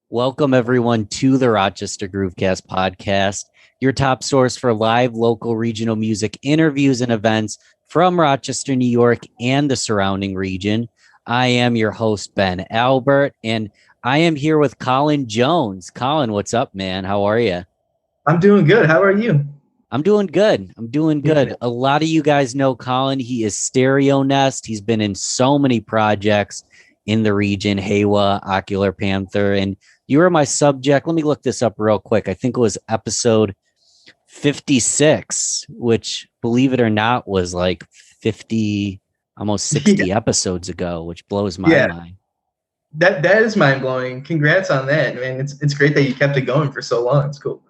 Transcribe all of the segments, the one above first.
Welcome, everyone, to the Rochester Groovecast podcast, your top source for live, local, regional music interviews and events from Rochester, New York, and the surrounding region. I am your host, Ben Albert, and I am here with Colin Jones. Colin, what's up, man? How are you? I'm doing good. How are you? I'm doing good. I'm doing Yeah. good. A lot of you guys know Colin. He is Stereo Nest. He's been in so many projects in the region, Haywa, Ocular Panther, and you were my subject. Let me look this up real quick. I think it was episode 56, which, believe it or not, was like 50, almost Yeah. 60 episodes ago, which blows my Yeah. mind. That is mind blowing. Congrats on that, man. It's great that you kept it going for so long. It's cool.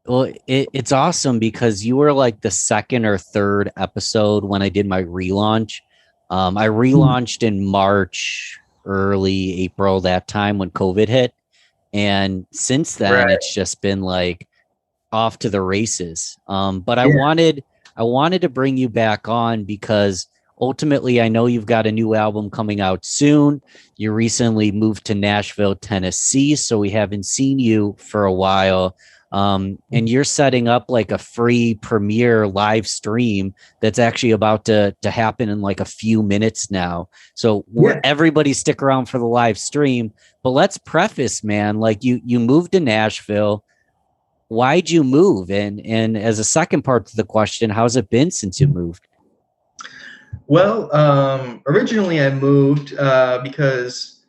Well, it's awesome because you were like the second or third episode when I did my relaunch. I Mhm. relaunched in March, early April, that time when COVID hit. And since then, Right. it's just been like off to the races. But Yeah. I wanted to bring you back on because ultimately I know you've got a new album coming out soon. You recently moved to Nashville, Tennessee, so we haven't seen you for a while. And you're setting up like a free premiere live stream that's actually about to happen in like a few minutes now. So Yeah. everybody stick around for the live stream. But let's preface, man, like you moved to Nashville. Why'd you move? And as a second part to the question, how's it been since you moved? Well, originally I moved because,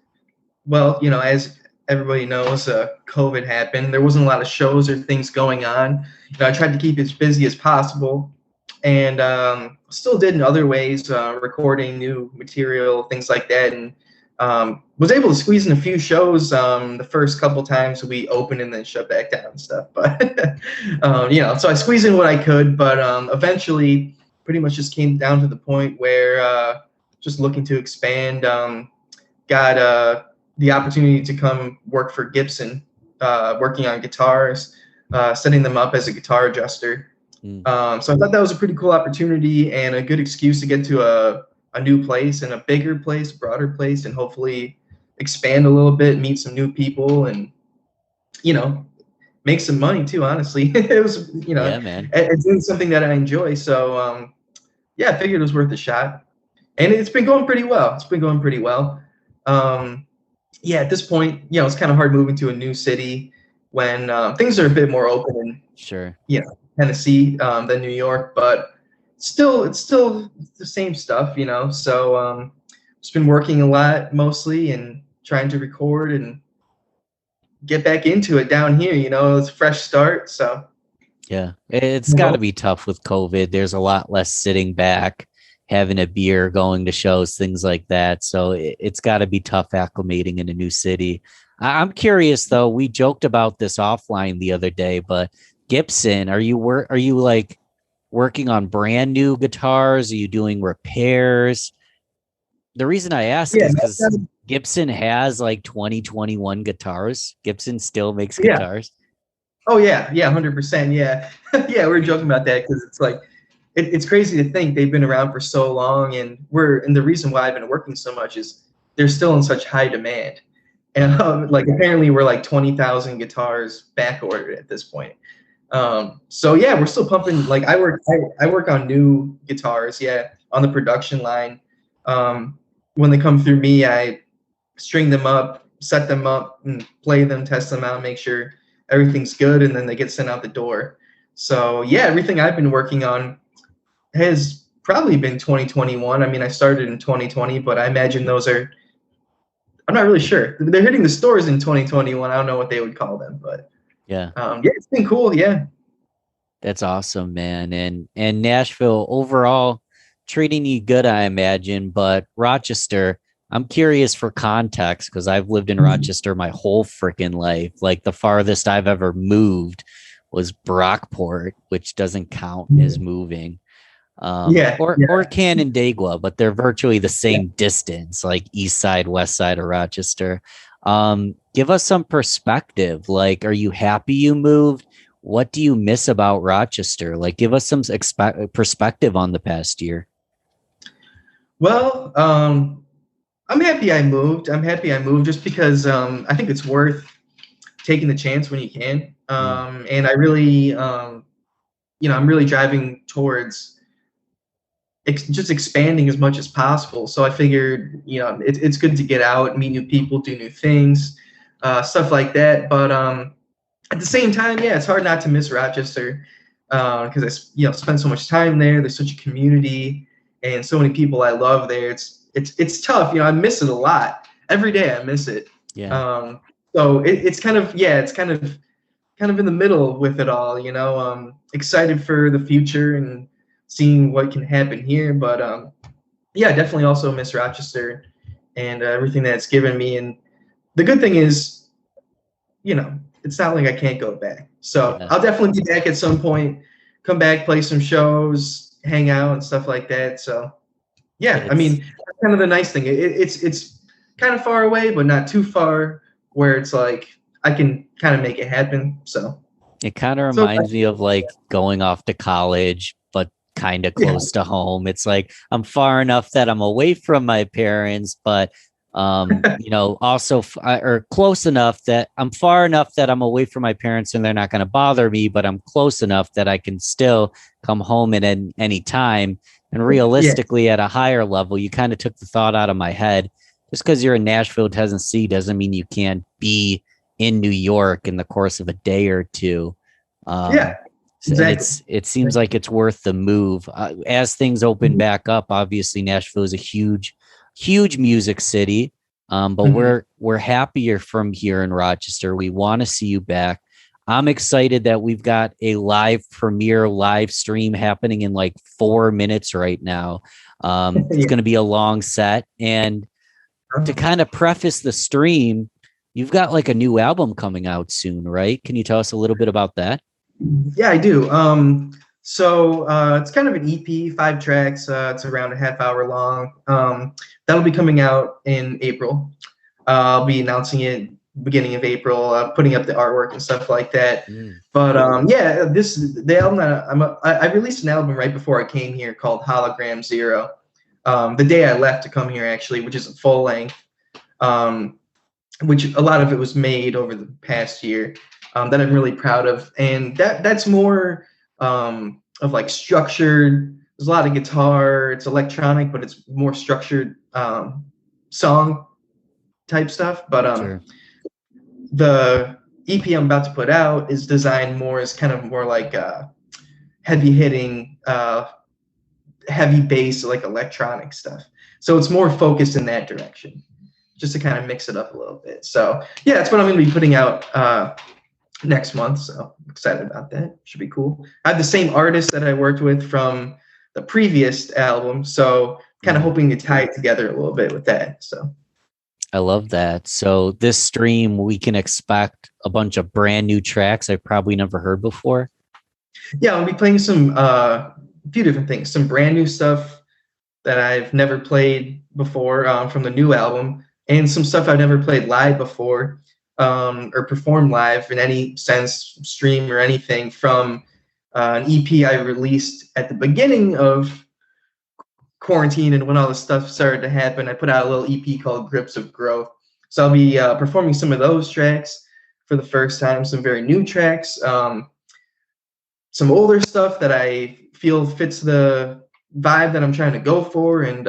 well, as everybody knows, COVID happened. There wasn't a lot of shows or things going on. I tried to keep as busy as possible, and still did in other ways, recording new material, things like that, and was able to squeeze in a few shows the first couple times we opened and then shut back down and stuff. But so I squeezed in what I could, but eventually, pretty much just came down to the point where just looking to expand. Got the opportunity to come work for Gibson, working on guitars, setting them up as a guitar adjuster. Mm. So I thought that was a pretty cool opportunity and a good excuse to get to a new place and a bigger place, broader place, and hopefully expand a little bit, meet some new people, and you know, make some money too. Honestly, it was Yeah, man. it's doing something that I enjoy. So yeah, I figured it was worth a shot, and it's been going pretty well. It's been going pretty well. Um, yeah, at this point, it's kind of hard moving to a new city when things are a bit more open in Sure. Tennessee than New York, but it's still the same stuff. So just been working a lot mostly and trying to record and get back into it down here. It's a fresh start, so Yeah. It's you got to know, be tough with COVID. There's a lot less sitting back, having a beer, going to shows, things like that. So it's got to be tough acclimating in a new city. I'm curious though. We joked about this offline the other day, but Gibson, are you like working on brand new guitars? Are you doing repairs? The reason I ask yeah, is because Gibson has like 2021 guitars. Gibson still makes yeah. guitars. Oh yeah, yeah, 100%. Yeah, yeah. We were joking about that because it's like it's crazy to think they've been around for so long, and the reason why I've been working so much is they're still in such high demand, and Mm. like apparently we're like 20,000 guitars back ordered at this point. So yeah, we're still pumping. Like I work on new guitars, yeah, on the production line. When they come through me, I string them up, set them up, and play them, test them out, make sure everything's good, and then they get sent out the door. So yeah, everything I've been working on has probably been 2021. I mean, I started in 2020, but I imagine those are. I'm not really sure. They're hitting the stores in 2021. I don't know what they would call them, but Yeah. yeah, it's been cool. Yeah. That's awesome, man. And Nashville overall treating you good, I imagine, but Rochester, I'm curious for context because I've lived in Mhm. Rochester my whole freaking life. Like the farthest I've ever moved was Brockport, which doesn't count as moving. Yeah. Or Yeah. Canandaigua, but they're virtually the Yeah. same distance, like east side, west side of Rochester. Give us some perspective. Like, are you happy you moved? What do you miss about Rochester? Like, give us some perspective on the past year. Well, I'm happy I moved. I'm happy I moved just because I think it's worth taking the chance when you can. And I really, I'm really driving towards just expanding as much as possible. So I figured, it's good to get out, meet new people, do new things, stuff like that. But at the same time, yeah, it's hard not to miss Rochester because I spent so much time there. There's such a community and so many people I love there. It's tough. I miss it a lot. Every day I miss it. Yeah. So it's kind of in the middle with it all. Excited for the future and seeing what can happen here. But yeah, definitely also miss Rochester and everything that it's given me. And the good thing is, it's not like I can't go back. So Yeah. I'll definitely be back at some point, come back, play some shows, hang out and stuff like that. So yeah, I mean, that's kind of the nice thing. It's kind of far away, but not too far where it's like I can kind of make it happen. So it kind of reminds me of like going off to college, but kind of close to home. It's like I'm far enough that I'm away from my parents, but also or close enough that I'm far enough that I'm away from my parents and they're not going to bother me, but I'm close enough that I can still come home at any time. And realistically, at a higher level, you kind of took the thought out of my head. Just because you're in Nashville, Tennessee, doesn't mean you can't be in New York in the course of a day or two. Exactly. It seems like it's worth the move. As things open back up, obviously Nashville is a huge music city. But we're happier from here in Rochester. We want to see you back. I'm excited that we've got a live premiere live stream happening in like 4 minutes right now. It's going to be a long set. And to kind of preface the stream, you've got like a new album coming out soon, right? Can you tell us a little bit about that? Yeah, I do. So it's kind of an EP, 5 tracks. It's around a half hour long. That'll be coming out in April. I'll be announcing it beginning of April, putting up the artwork and stuff like that. But the album that I released an album right before I came here called Hologram Zero. The day I left to come here, actually, which is a full length, which a lot of it was made over the past year. That I'm really proud of, and that's more of like structured. There's a lot of guitar. It's electronic, but it's more structured song type stuff. But the EP I'm about to put out is designed more as kind of more like heavy hitting, heavy bass, like electronic stuff. So it's more focused in that direction, just to kind of mix it up a little bit. So yeah, that's what I'm going to be putting out next month. So I'm excited about that. Should be cool. I have the same artist that I worked with from the previous album, so kind of hoping to tie it together a little bit with that. So I love that. So this stream, we can expect a bunch of brand new tracks I've probably never heard before. Yeah, I'll be playing some a few different things, some brand new stuff that I've never played before from the new album, and some stuff I've never played live before. Or perform live in any sense, stream or anything, from an EP I released at the beginning of quarantine, and when all this stuff started to happen, I put out a little EP called Grips of Growth. So I'll be performing some of those tracks for the first time, some very new tracks, some older stuff that I feel fits the vibe that I'm trying to go for, and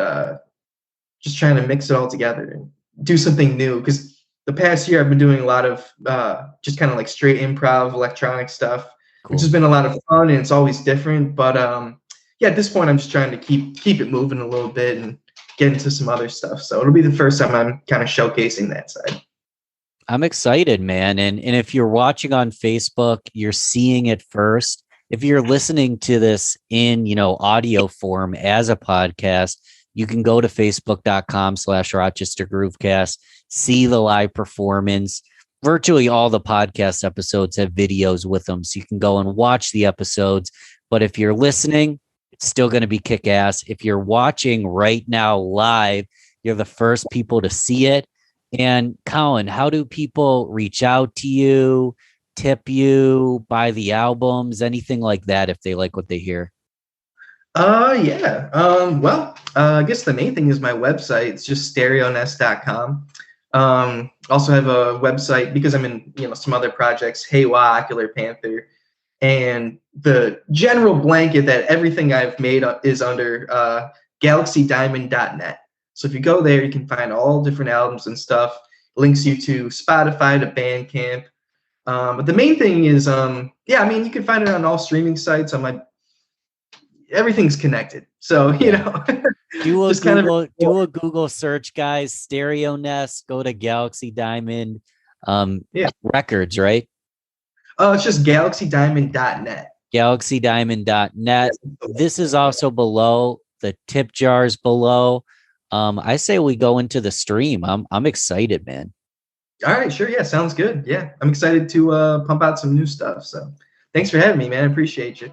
just trying to mix it all together and do something new, because the past year I've been doing a lot of just kind of like straight improv electronic stuff, which has been a lot of fun, and it's always different. But at this point I'm just trying to keep it moving a little bit and get into some other stuff. So it'll be the first time I'm kind of showcasing that side. I'm excited, man. And if you're watching on Facebook, you're seeing it first. If you're listening to this in, audio form as a podcast, you can go to facebook.com/Rochester Groovecast, see the live performance. Virtually all the podcast episodes have videos with them, so you can go and watch the episodes. But if you're listening, it's still going to be kick-ass. If you're watching right now live, you're the first people to see it. And Colin, how do people reach out to you, tip you, buy the albums, anything like that if they like what they hear? I guess the main thing is my website. It's just stereonest.com. Also have a website because I'm in some other projects. Hey Wah, Ocular Panther, and the general blanket that everything I've made is under galaxydiamond.net. So if you go there, you can find all different albums and stuff. Links you to Spotify, to Bandcamp. But the main thing is, yeah, I mean, you can find it on all streaming sites. On my, everything's connected. So you know, do a just Google, do a Google search, guys. Stereo Nest. Go to Galaxy Diamond Records, right? It's just galaxydiamond.net. Galaxydiamond.net. This is also below. The tip jars below. I say we go into the stream. I'm excited, man. All right, sure. Yeah, sounds good. Yeah, I'm excited to pump out some new stuff. So thanks for having me, man. I appreciate you.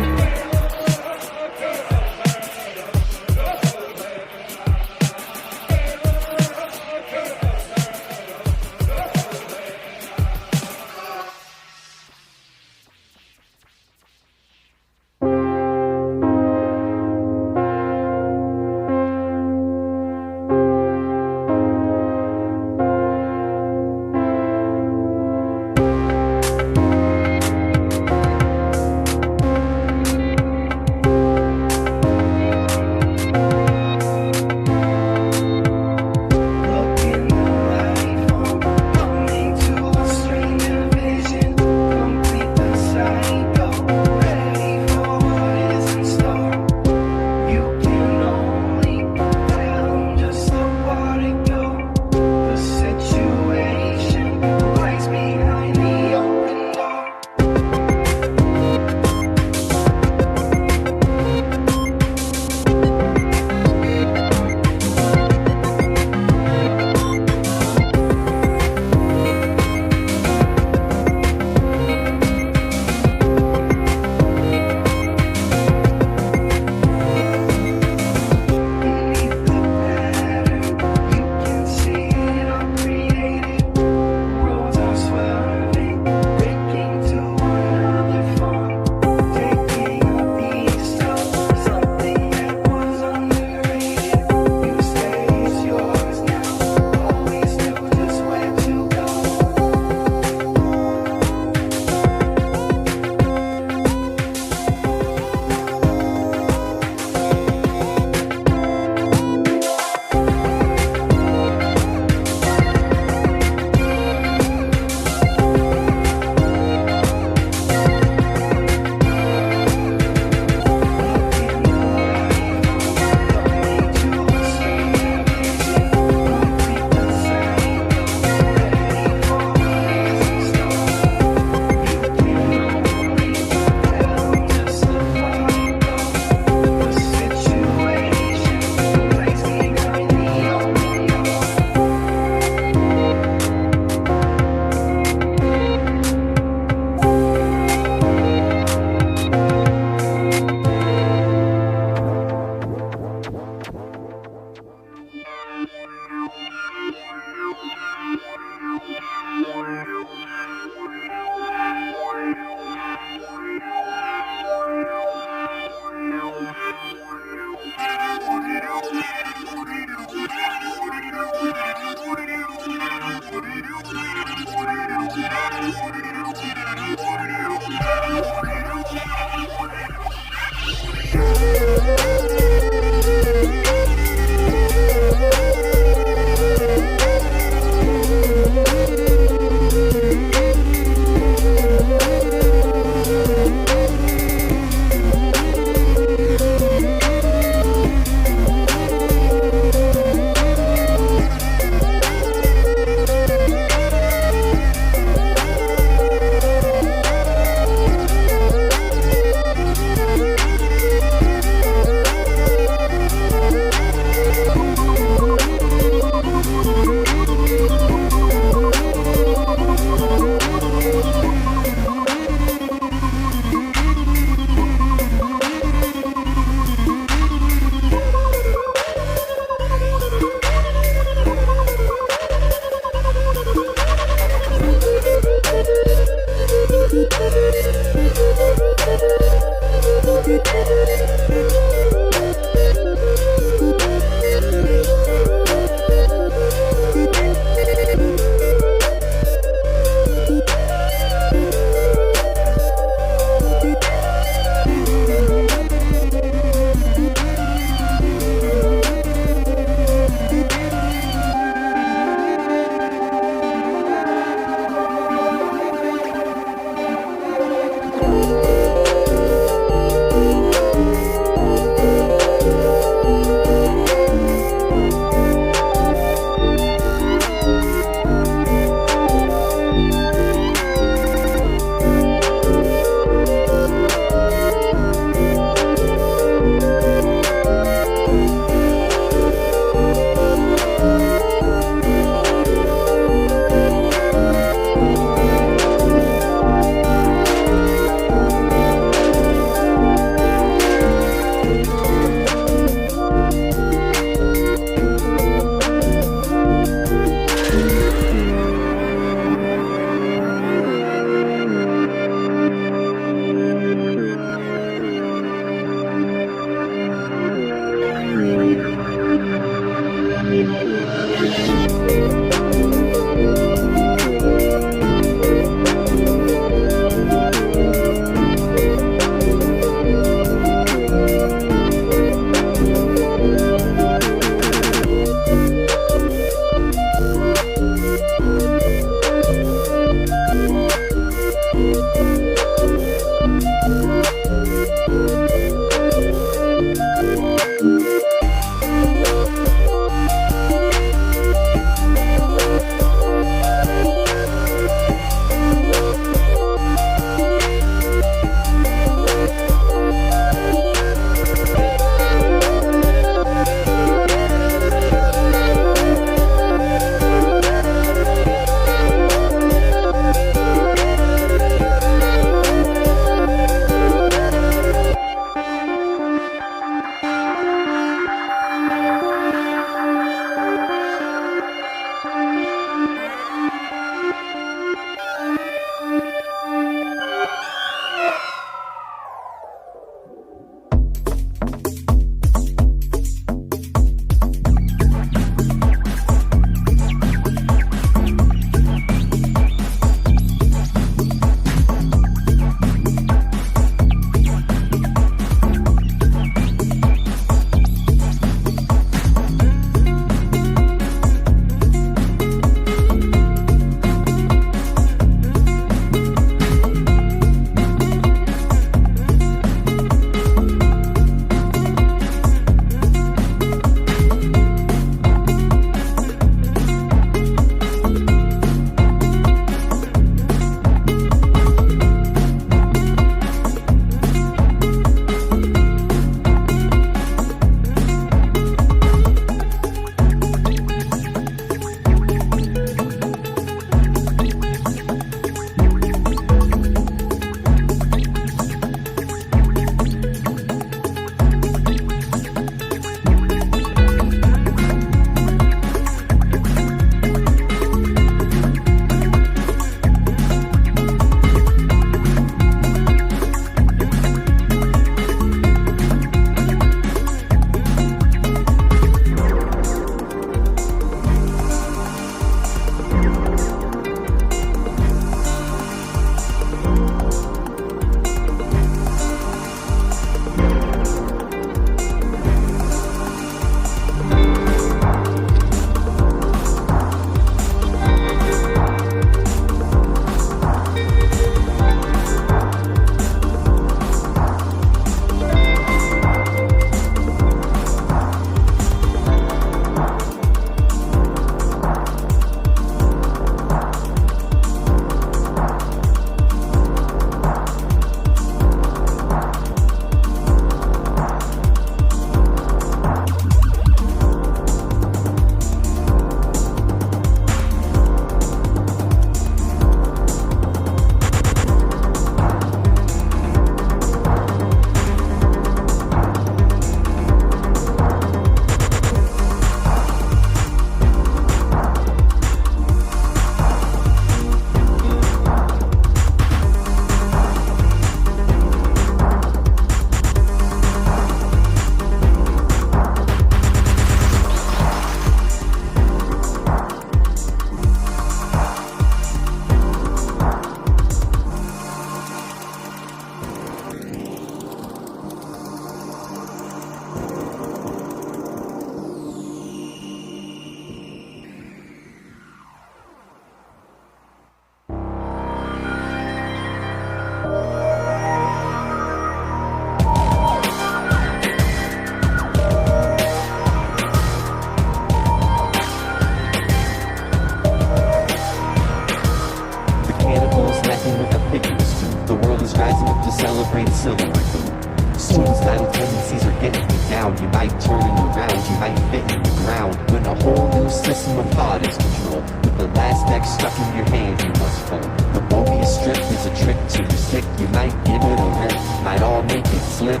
celebrate a silver rifle. Suicidal tendencies are getting you down. You might turn around, you might fit in the ground. When a whole new system of thought is controlled, with the last deck stuck in your hand, you must fold. The Mobius strip is a trick to your stick. You might give it a rip, might all make it slip.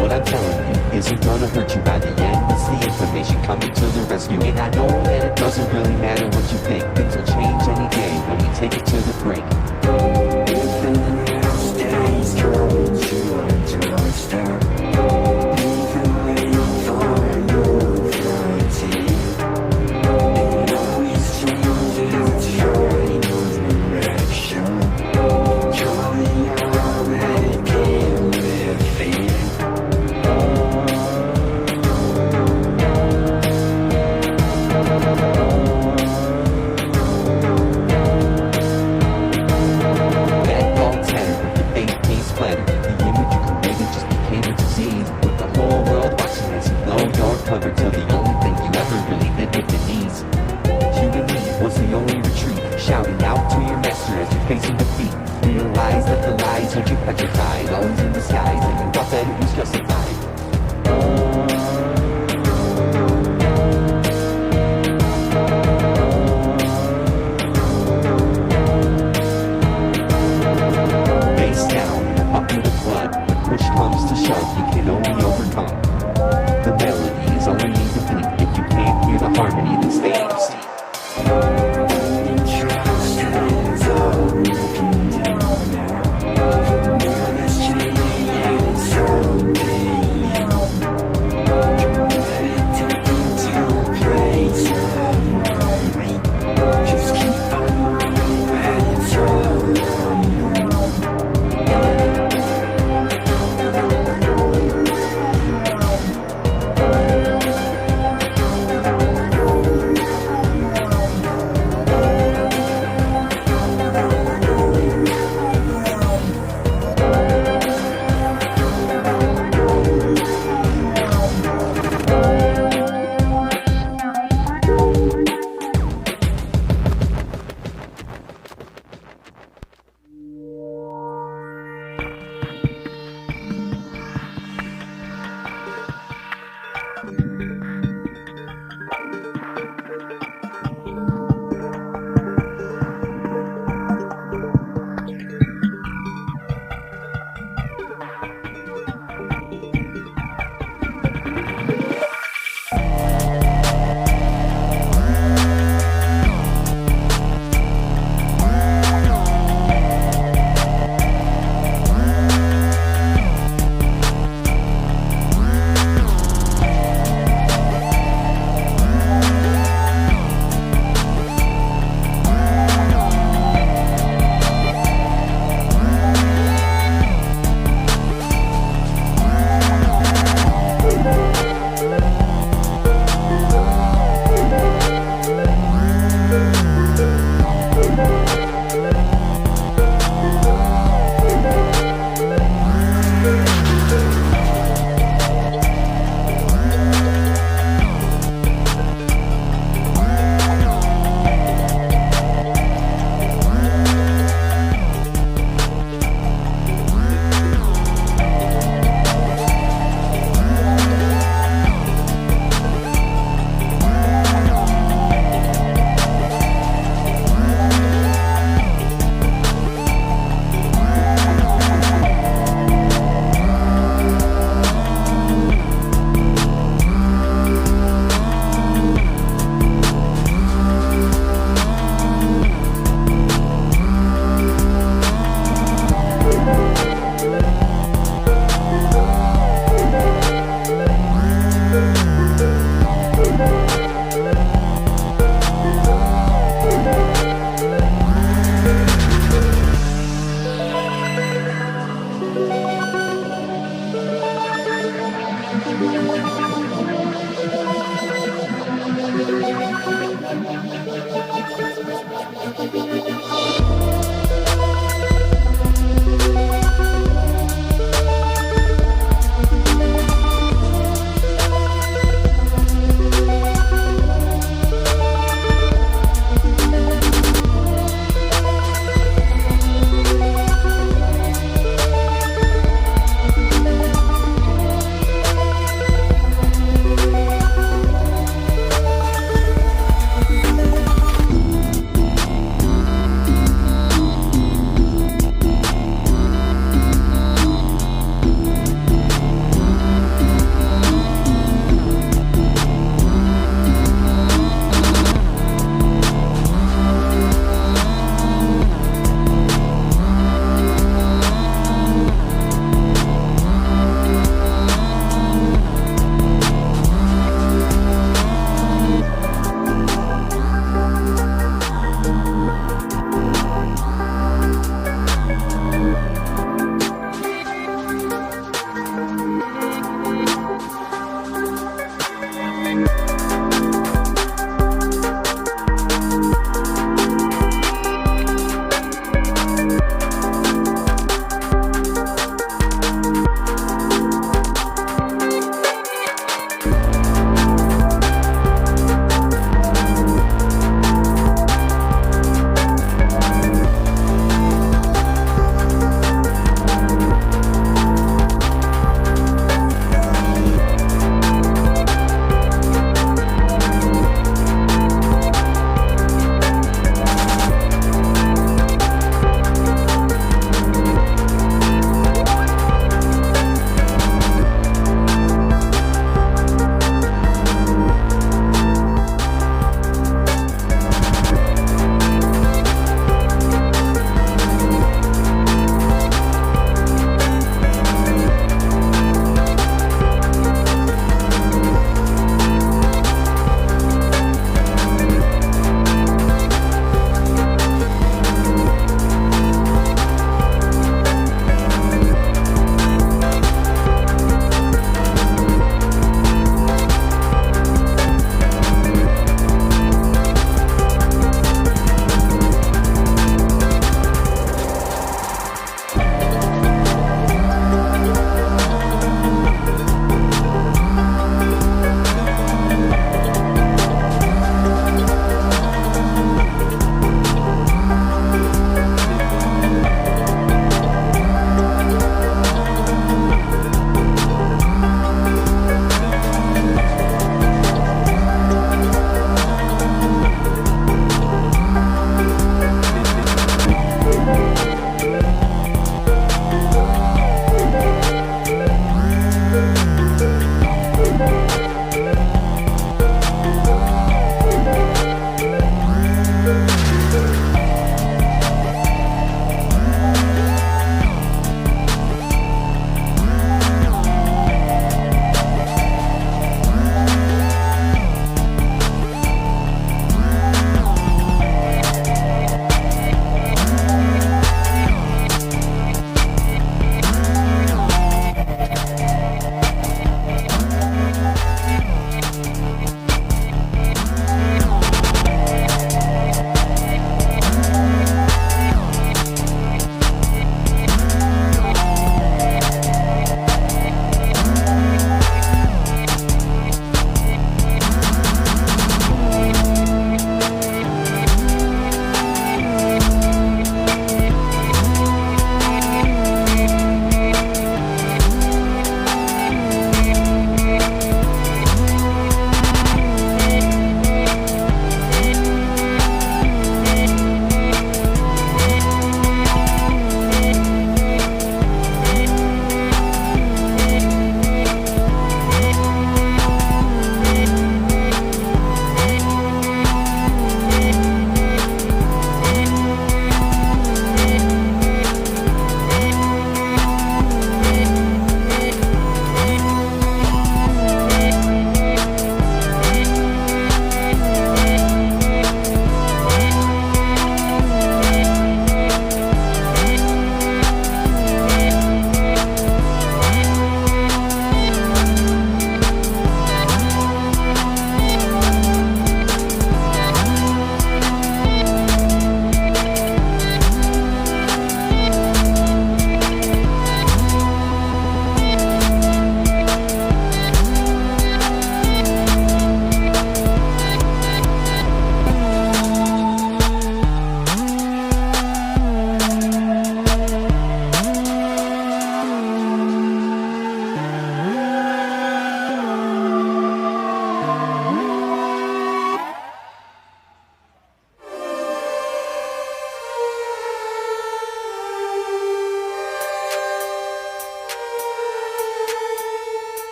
What I'm telling you isn't gonna hurt you by the end. It's the information coming to the rescue. And I know that it doesn't really matter what you think. Things will change any day when we take it to the brink. Till the only thing you ever really did with the knees. Human need was the only retreat. Shouting out to your master as you're facing defeat. Realize that the lies had you petrified. Always in disguise, and you thought that it was justified. Face down, up in the flood. When push comes to shove, you can only overcome. The melody is only incomplete if you can't hear the harmony that stays.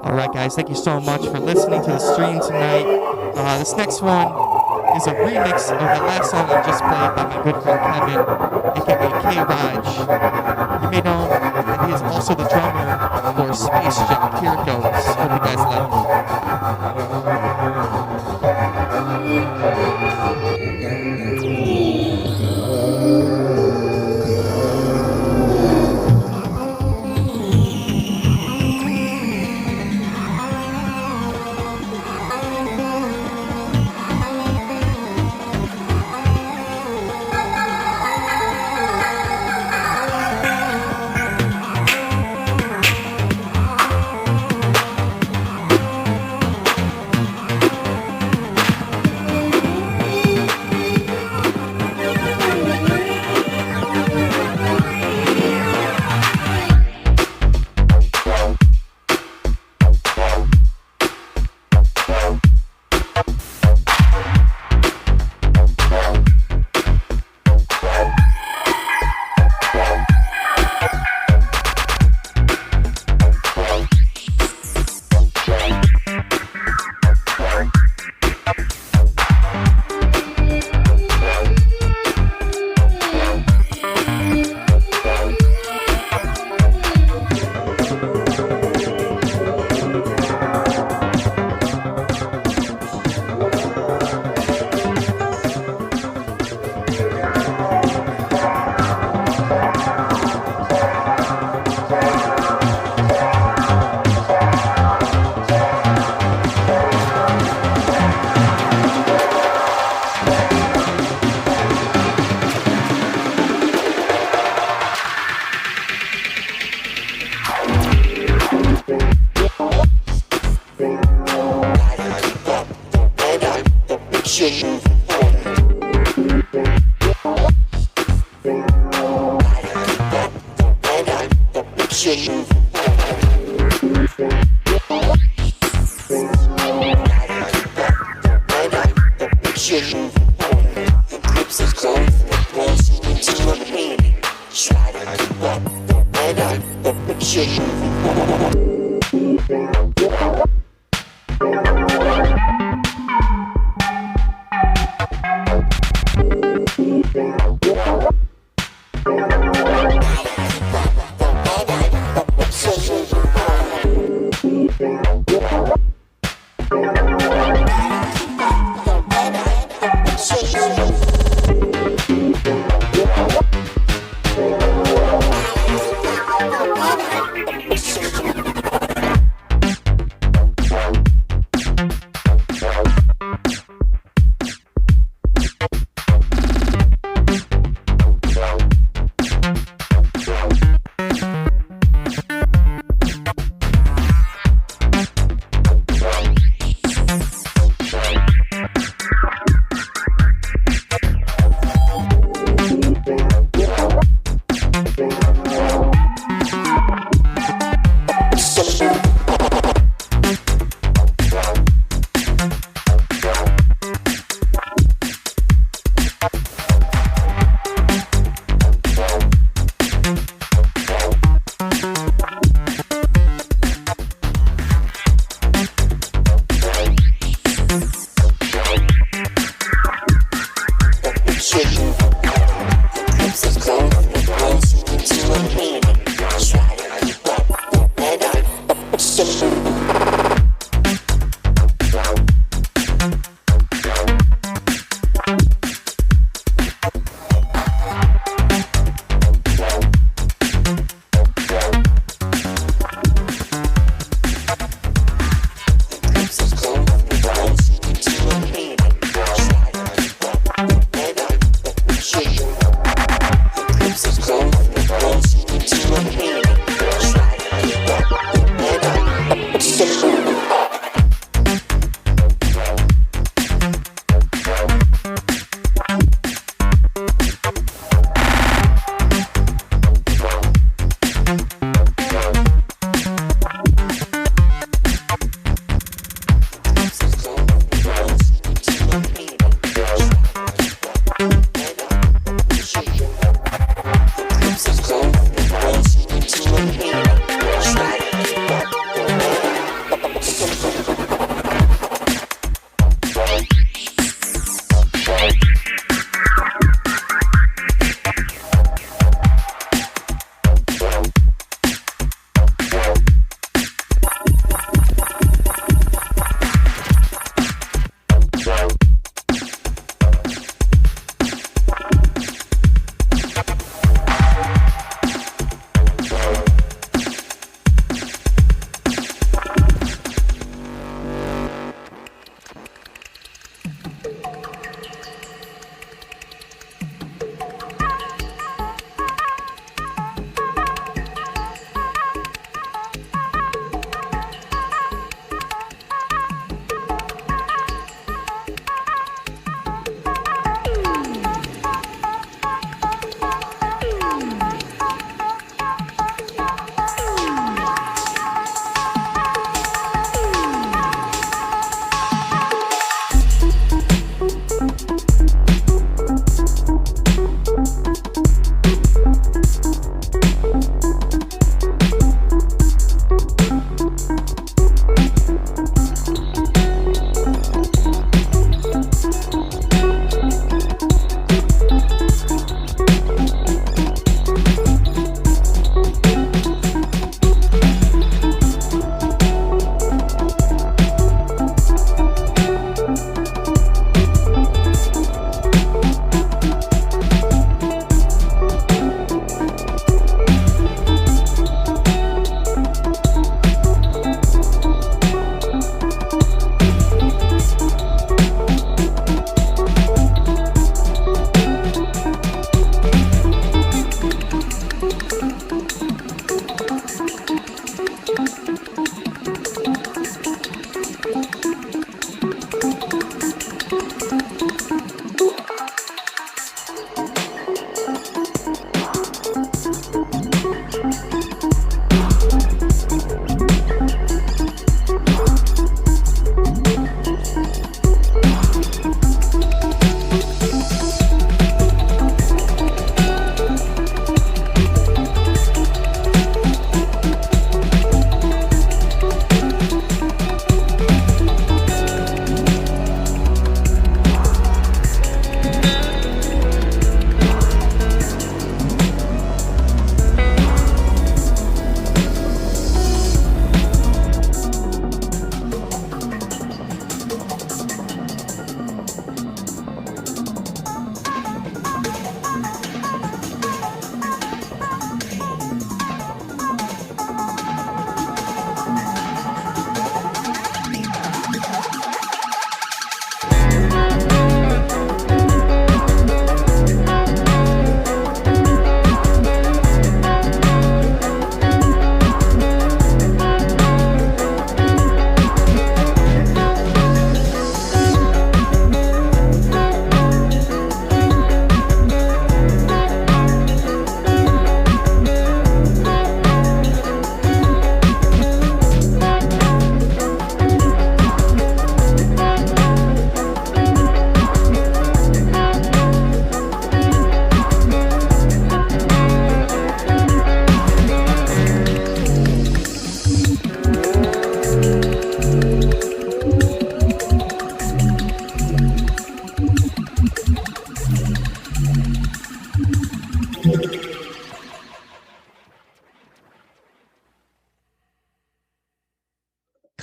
Alright guys, thank you so much for listening to the stream tonight. This next one is a remix of the last song I just played by my good friend Kevin, aka K-Raj. You may know that he is also the drummer for Space Jam. Here it goes. Hope you guys like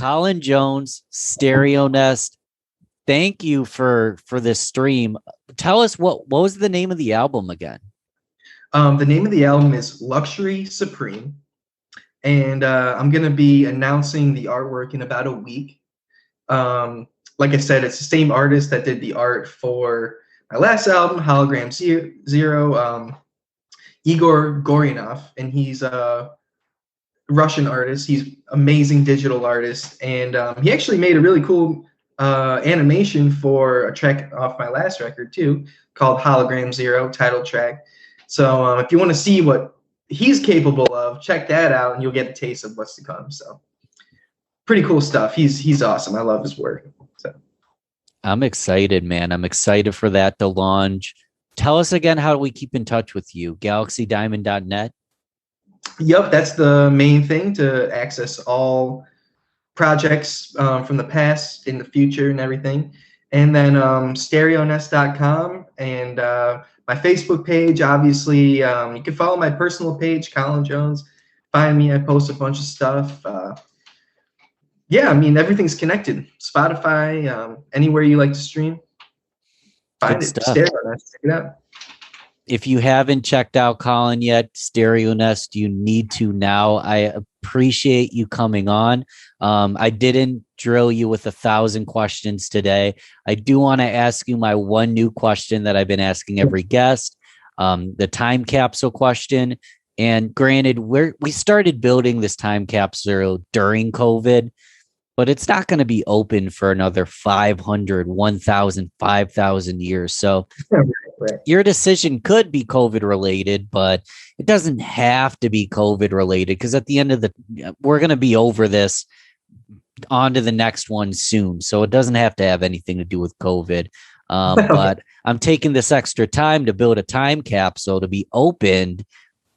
Colin Jones, Stereo Nest. Thank you for this stream. Tell us what was the name of the album again? The name of the album is Luxury Supreme, and I'm gonna be announcing the artwork in about a week. Like I said, it's the same artist that did the art for my last album, Hologram Zero, Igor Goryanov, and he's a Russian artist. He's amazing digital artist, and he actually made a really cool animation for a track off my last record too, called Hologram Zero, title track. So if you want to see what he's capable of, check that out, and you'll get a taste of what's to come. So pretty cool stuff. He's awesome. I love his work. So I'm excited, man. I'm excited for that to launch. Tell us again, how do we keep in touch with you? GalaxyDiamond.net? Yep, that's the main thing, to access all projects from the past, in the future, and everything. And then stereonest.com, and my Facebook page, obviously. You can follow my personal page, Colin Jones. Find me. I post a bunch of stuff. Yeah, I mean, everything's connected. Spotify, anywhere you like to stream. Find Good it. stuff. Stereo Nest. Check it out. If you haven't checked out Colin yet, Stereo Nest, you need to now. I appreciate you coming on. I didn't drill you with 1,000 questions today. I do want to ask you my one new question that I've been asking every guest, the time capsule question. And granted, we started building this time capsule during COVID, but it's not going to be open for another 500, 1,000, 5,000 years. So your decision could be COVID related, but it doesn't have to be COVID related, because at the end of we're going to be over this, on to the next one soon. So it doesn't have to have anything to do with COVID. But I'm taking this extra time to build a time capsule to be opened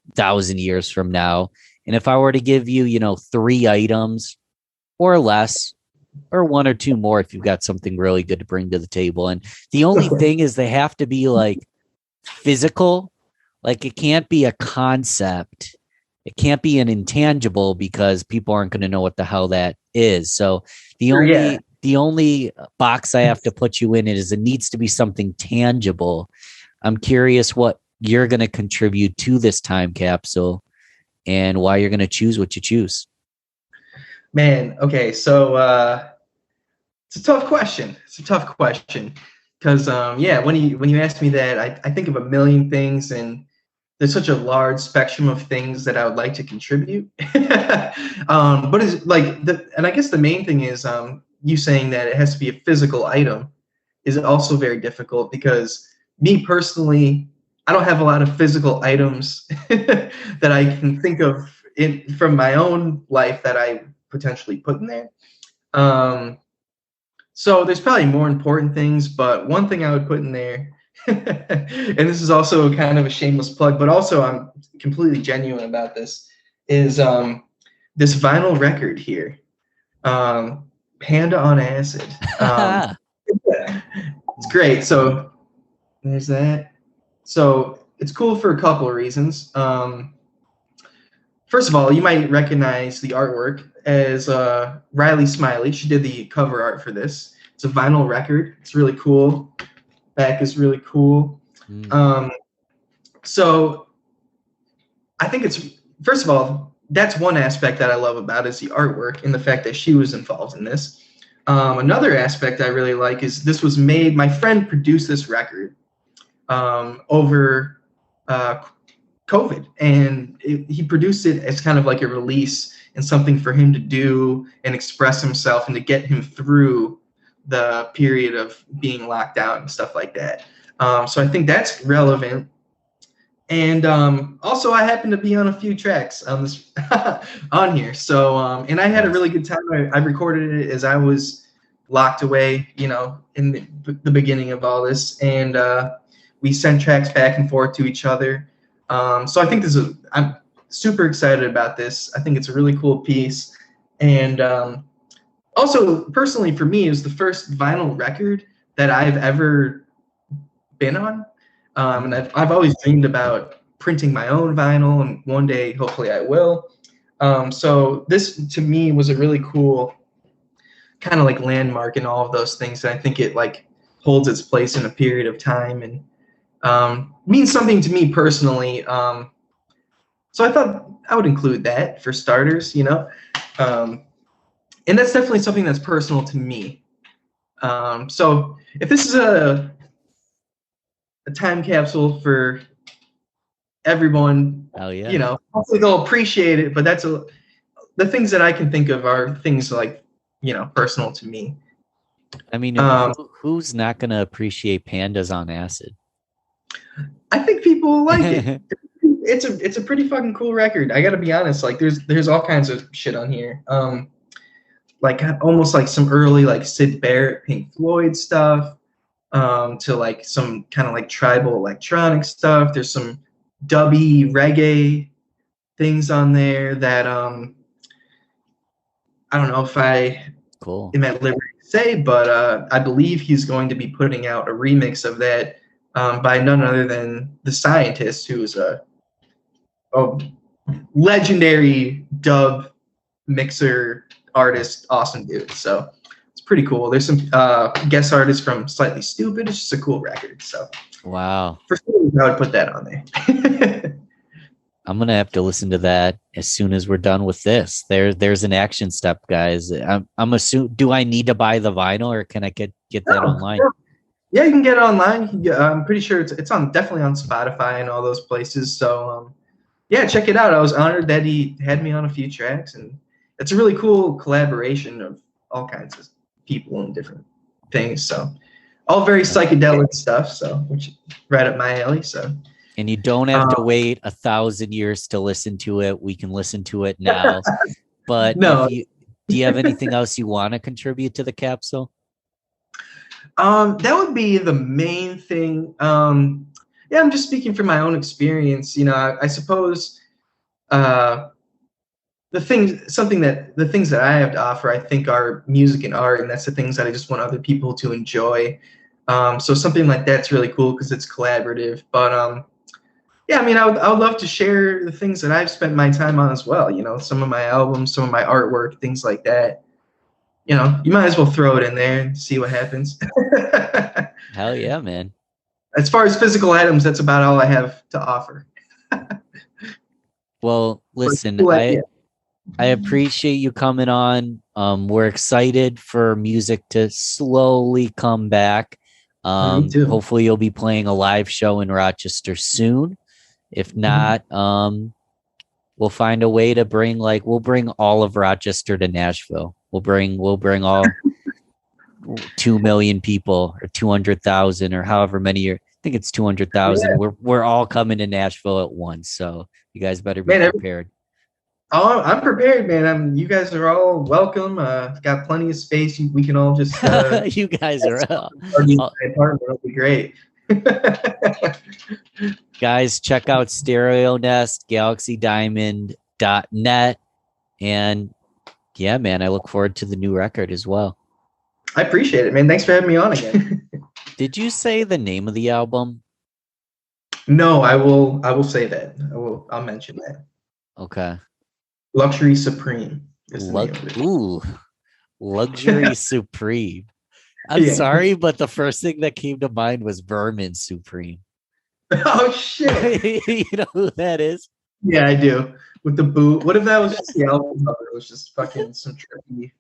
1,000 years from now. And if I were to give you, 3 items or less, or 1 or 2 more, if you've got something really good to bring to the table. And the only thing is, they have to be like physical. Like, it can't be a concept. It can't be an intangible, because people aren't going to know what the hell that is. So the only box I have to put you in is it needs to be something tangible. I'm curious what you're going to contribute to this time capsule and why you're going to choose what you choose. Man, okay, so it's a tough question. Because when you ask me that, I think of a million things, and there's such a large spectrum of things that I would like to contribute. But it's like and I guess the main thing is you saying that it has to be a physical item is also very difficult, because me personally, I don't have a lot of physical items that I can think of from my own life that I potentially put in there. So there's probably more important things, but one thing I would put in there, and this is also kind of a shameless plug, but also I'm completely genuine about this, is this vinyl record here, Panda on Acid. It's great. So there's that. So it's cool for a couple of reasons. First of all, you might recognize the artwork as Riley Smiley. She did the cover art for this. It's a vinyl record. It's really cool. Back is really cool. So I think first of all, that's one aspect that I love about it, is the artwork and the fact that she was involved in this. Another aspect I really like is this was made, my friend produced this record over COVID, and he produced it as kind of like a release and something for him to do and express himself and to get him through the period of being locked out and stuff like that. So I think that's relevant. And also, I happen to be on a few tracks on this on here. So and I had a really good time. I recorded it as I was locked away, in the beginning of all this, and we sent tracks back and forth to each other. So I think I'm super excited about this. I think it's a really cool piece. And also, personally, for me, it was the first vinyl record that I've ever been on. And I've always dreamed about printing my own vinyl, and one day, hopefully, I will. So this, to me, was a really cool kind of like landmark in all of those things. And I think it like holds its place in a period of time and means something to me personally. So I thought I would include that for starters, you know. And that's definitely something that's personal to me. So if this is a time capsule for everyone, Oh yeah. you know, hopefully they'll appreciate it. But the things that I can think of are things like, you know, personal to me. I mean, who's not going to appreciate Pandas on Acid? I think people like it. It's a pretty fucking cool record. I gotta be honest. Like there's all kinds of shit on here. Like almost like some early like Syd Barrett, Pink Floyd stuff, to like some kind of like tribal electronic stuff. There's some dubby reggae things on there that I don't know if I Cool. am at liberty to say, but I believe he's going to be putting out a remix of that by none other than The Scientist, who is a legendary dub mixer artist, awesome dude. So it's pretty cool. There's some guest artists from Slightly Stupid. It's just a cool record. So Wow. for sure, I would put that on there. I'm gonna have to listen to that as soon as we're done with this. There's an action step, guys. I'm assuming. Do I need to buy the vinyl, or can I get that online? Yeah, you can get it online. I'm pretty sure it's on definitely on Spotify and all those places. So yeah, check it out. I was honored that he had me on a few tracks, and it's a really cool collaboration of all kinds of people and different things. So all very psychedelic stuff. So which is right up my alley. So. And you don't have to wait 1,000 years to listen to it. We can listen to it now. But no. Do you have anything else you want to contribute to the capsule? That would be the main thing. Yeah, I'm just speaking from my own experience. You know, I suppose the things that I have to offer, I think, are music and art, and that's the things that I just want other people to enjoy. So something like that's really cool because it's collaborative. But yeah, I mean, I would love to share the things that I've spent my time on as well. You know, some of my albums, some of my artwork, things like that. You know, you might as well throw it in there and see what happens. Hell yeah, man. As far as physical items, that's about all I have to offer. Well, listen, I appreciate you coming on. We're excited for music to slowly come back. Me too. Hopefully you'll be playing a live show in Rochester soon. If not, we'll find a way to we'll bring all of Rochester to Nashville. We'll bring all 2 million people or 200,000 or however many. I think it's 200,000. Yeah. We're all coming to Nashville at once, so you guys better be prepared. Oh, I'm prepared, man. You guys are all welcome. Got plenty of space. We can all just. You guys are. It'll be great. Guys, check out Stereo Nest, GalaxyDiamond.net, and yeah, man, I look forward to the new record as well. I appreciate it, man. Thanks for having me on again. Did you say the name of the album? No, I will say that. I'll mention that. Okay. Luxury Supreme is the name of it. Ooh, Luxury Supreme. I'm sorry, but the first thing that came to mind was Vermin Supreme. Oh shit! You know who that is? Yeah, I do. With the boot. What if that was just the album cover? It was just fucking some trippy.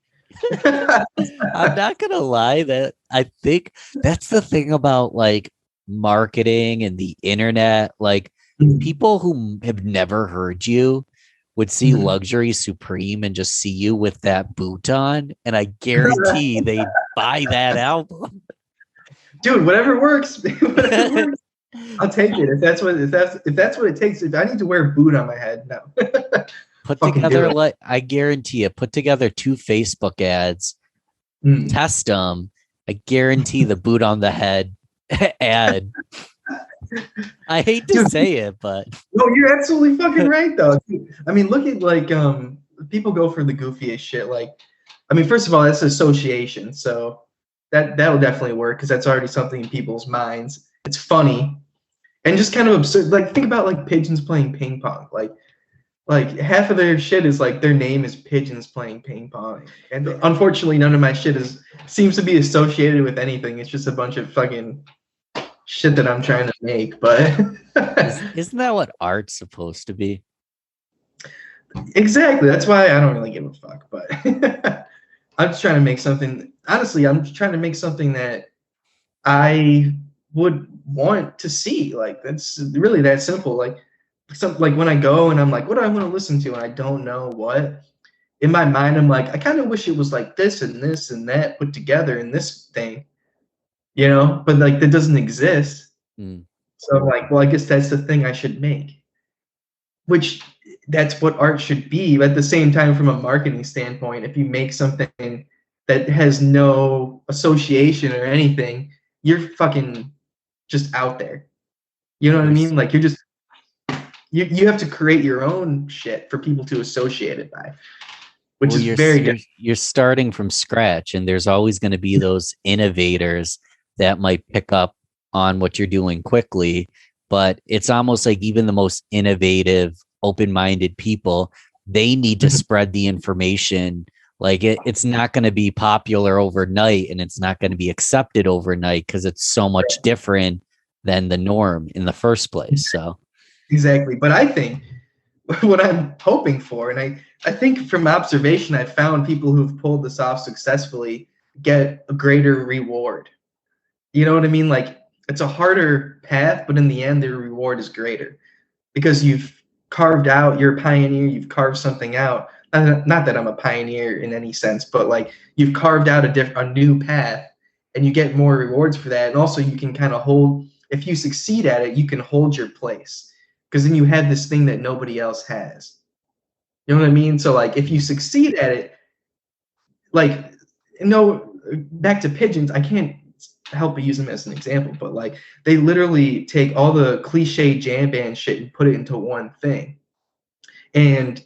I'm not gonna lie, that I think that's the thing about like marketing and the internet. Like people who have never heard you would see Luxury Supreme and just see you with that boot on, and I guarantee they'd buy that album. Dude, whatever works. Whatever works. I'll take it. If that's what it takes. If I need to wear a boot on my head, no. Put together, like, I guarantee you, put together 2 Facebook ads, test them. I guarantee the boot on the head ad. I hate to say it, but no, you're absolutely fucking right, though. I mean, look at like people go for the goofiest shit. Like, I mean, first of all, that's association, so that'll definitely work because that's already something in people's minds. It's funny and just kind of absurd. Like, think about like pigeons playing ping pong. Like, Like half of their shit is like their name is pigeons playing ping pong, and unfortunately, none of my shit seems to be associated with anything. It's just a bunch of fucking shit that I'm trying to make. But Isn't that what art's supposed to be? exactly, that's why I don't really give a fuck. But I'm just trying to make something. Honestly, I'm just trying to make something that I would want to see. Like that's really that simple. Like when I go and I'm like, what do I want to listen to? And I don't know what. In my mind, I'm like, I kind of wish it was like this and this and that put together in this thing, but like that doesn't exist. Mm. So I'm like, well, I guess that's the thing I should make, which that's what art should be. But at the same time, from a marketing standpoint, if you make something that has no association or anything, you're fucking just out there. You know what I mean? Like you're just, you have to create your own shit for people to associate it by, which is very different. You're starting from scratch, and there's always going to be those innovators that might pick up on what you're doing quickly. But it's almost like even the most innovative, open-minded people, they need to spread the information. Like it's not going to be popular overnight, and it's not going to be accepted overnight because it's so much different than the norm in the first place. So exactly. But I think what I'm hoping for, and I think from observation, I've found people who've pulled this off successfully get a greater reward. You know what I mean? Like it's a harder path, but in the end, the reward is greater because you've carved out, you're a pioneer, you've carved something out. Not that I'm a pioneer in any sense, but like you've carved out a new path and you get more rewards for that. And also you can kind of hold, if you succeed at it, you can hold your place because then you have this thing that nobody else has. You know what I mean? So like if you succeed at it, like, back to pigeons, I can't help but use them as an example, but like they literally take all the cliche jam band shit and put it into one thing. And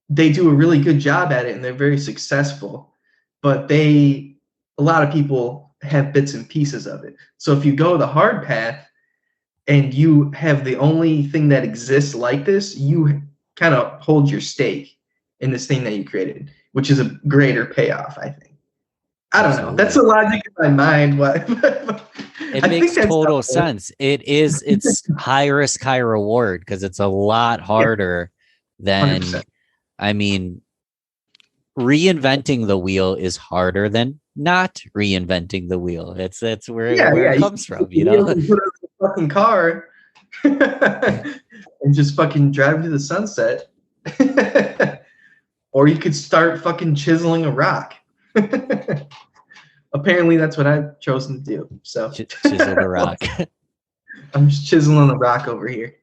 they do a really good job at it and they're very successful, but a lot of people have bits and pieces of it. So if you go the hard path and you have the only thing that exists like this, you kind of hold your stake in this thing that you created, which is a greater payoff, I think. I don't know. That's the logic in my mind. It makes total sense. It's high risk, high reward because it's a lot harder than 100%. I mean, reinventing the wheel is harder than not reinventing the wheel. That's where it comes from, You put it in a fucking car and just fucking drive to the sunset. Or you could start fucking chiseling a rock. Apparently that's what I've chosen to do. So chisel the rock. I'm just chiseling a rock over here.